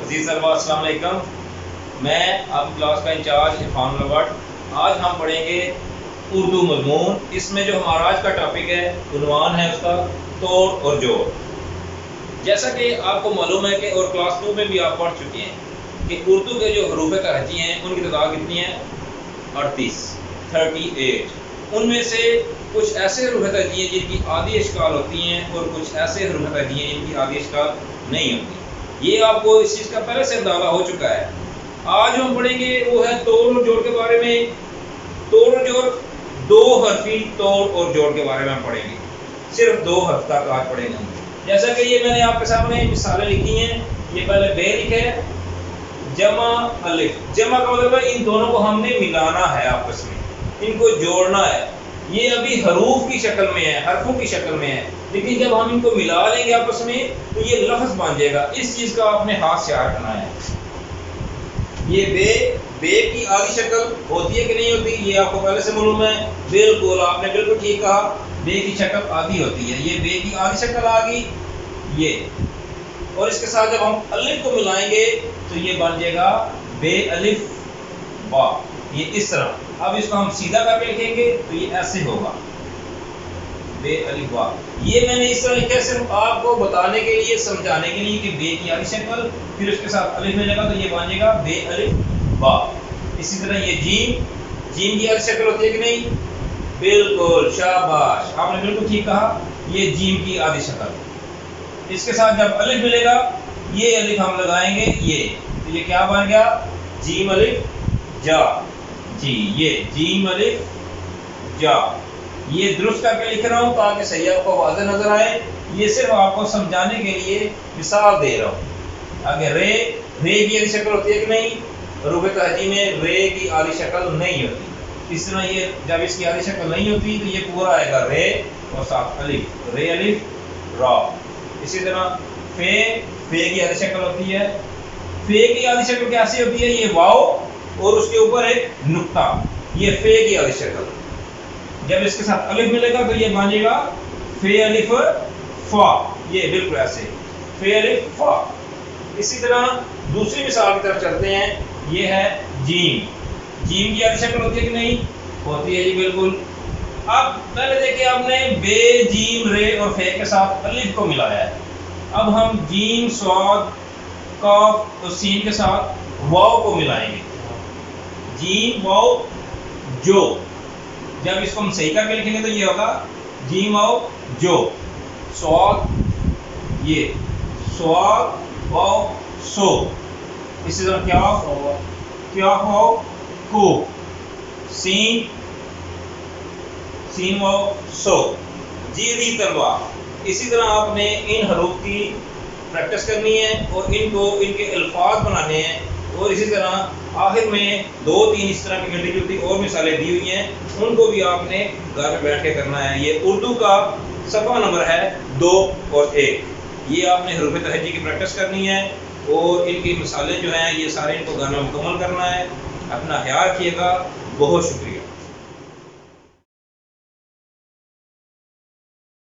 عزیز طلباء السلام علیکم، میں آپ کی کلاس کا انچارج عرفان لوٹ۔ آج ہم پڑھیں گے اردو مضمون۔ اس میں جو ہمارا آج کا ٹاپک ہے، عنوان ہے اس کا توڑ اور جوڑ۔ جیسا کہ آپ کو معلوم ہے کہ اور کلاس 2 میں بھی آپ پڑھ چکے ہیں کہ اردو کے جو حروف تہجی ہیں ان کی تعداد کتنی ہے؟ 38۔ ان میں سے کچھ ایسے حروف تہجی ہیں جن کی آدھی اشکال ہوتی ہیں اور کچھ ایسے حروف تہجی ہیں جن کی آدھی اشکال نہیں ہوتی۔ یہ آپ کو اس چیز کا پہلے سے اندازہ ہو چکا ہے۔ آج ہم پڑھیں گے وہ ہے توڑ اور جوڑ کے بارے میں۔ توڑ اور جوڑ، دو حرفی توڑ اور جوڑ کے بارے میں ہم پڑھیں گے، صرف 2 حرف تک آج پڑھیں گے۔ جیسا کہ یہ میں نے آپ کے سامنے مثالیں لکھی ہیں، یہ پہلے بے لکھے جمع الف۔ جمع کا مطلب ہے ان دونوں کو ہم نے ملانا ہے، آپس میں ان کو جوڑنا ہے۔ یہ ابھی حروف کی شکل میں ہے، حرفوں کی شکل میں ہے، لیکن جب ہم ان کو ملا لیں گے آپس میں تو یہ لفظ بن جائے گا۔ اس چیز کا آپ نے ہاتھ سے رکھنا ہے۔ یہ بے کی آدھی شکل ہوتی ہے کہ نہیں ہوتی، یہ آپ کو پہلے سے معلوم ہے۔ بالکل، آپ نے بالکل ٹھیک کہا، بے کی شکل آدھی ہوتی ہے۔ یہ بے کی آدھی شکل آ گئی یہ، اور اس کے ساتھ جب ہم الف کو ملائیں گے تو یہ بن جائے گا بے الف با۔ یہ اس طرح، اب اس کو ہم سیدھا کر کے لکھیں گے تو یہ ایسے ہوگا بے الف با۔ یہ میں نے اس طرح لکھا ہے صرف آپ کو بتانے کے لیے، سمجھانے کے لیے کہ بے کی آدھی شکل، پھر اس کے ساتھ الف ملے گا تو یہ بن جائے گا بے الف با۔ اسی طرح یہ جیم کی آدھی شکل ہوتی ہے کہ نہیں؟ بالکل، شاباش، آپ نے بالکل ٹھیک کہا، یہ جیم کی آدھی شکل۔ اس کے ساتھ جب الف ملے گا، یہ الف ہم لگائیں گے یہ، تو یہ کیا بن گیا؟ جیم الف جا۔ جی، یہ جیم الف جا۔ یہ درست کر کے لکھ رہا ہوں تاکہ صحیح آپ کو واضح نظر آئے۔ یہ صرف آپ کو سمجھانے کے لیے مثال دے رہا ہوں۔ آگے رے کی آدھی شکل ہوتی ہے کہ نہیں؟ حروف تہجی میں رے کی آدھی شکل نہیں ہوتی۔ اس طرح یہ جب اس کی آدھی شکل نہیں ہوتی تو یہ پورا آئے گا رے اور ساتھ الف، رے الف را۔ اسی طرح فے کی آدھی شکل ہوتی ہے۔ فے کی آدھی شکل کیسی ہوتی ہے؟ یہ واو اور اس کے اوپر ایک نقطہ، یہ فے کی آدھی شکل۔ جب اس کے ساتھ الف ملے گا تو یہ بن جائے گا فے الف فا۔ یہ بالکل ایسے فے الف فا۔ اسی طرح دوسری مثال کی طرف چلتے ہیں، یہ ہے جیم کی آدھی شکل ہوتی ہے کہ نہیں؟ ہوتی ہے جی، بالکل۔ اب پہلے دیکھیں آپ نے بے جیم رے اور فے کے ساتھ الف کو ملایا ہے۔ اب ہم جیم صاد کاف اور سین کے ساتھ واو کو ملائیں گے، جیم واو جو۔ جب اس کو ہم صحیح کر کے لکھیں گے تو یہ ہوگا جیم واو جو، سواد یہ، سواد واو سو۔ اسی طرح کیا واو کو، سین واو سو۔ جی طلبا، اسی طرح آپ نے ان حروف کی پریکٹس کرنی ہے اور ان کے الفاظ بنانے ہیں، اور اسی طرح آخر میں 2-3 اس طرح کی ملتی جلتی اور مثالیں دی ہوئی ہیں، ان کو بھی آپ نے گھر میں بیٹھ کے کرنا ہے۔ یہ اردو کا صفحہ نمبر ہے 2 اور 1۔ یہ آپ نے حروف تہجی کی پریکٹس کرنی ہے اور ان کی مثالیں جو ہیں یہ سارے ان کو گھر میں مکمل کرنا ہے۔ اپنا خیال رکھیے گا، بہت شکریہ۔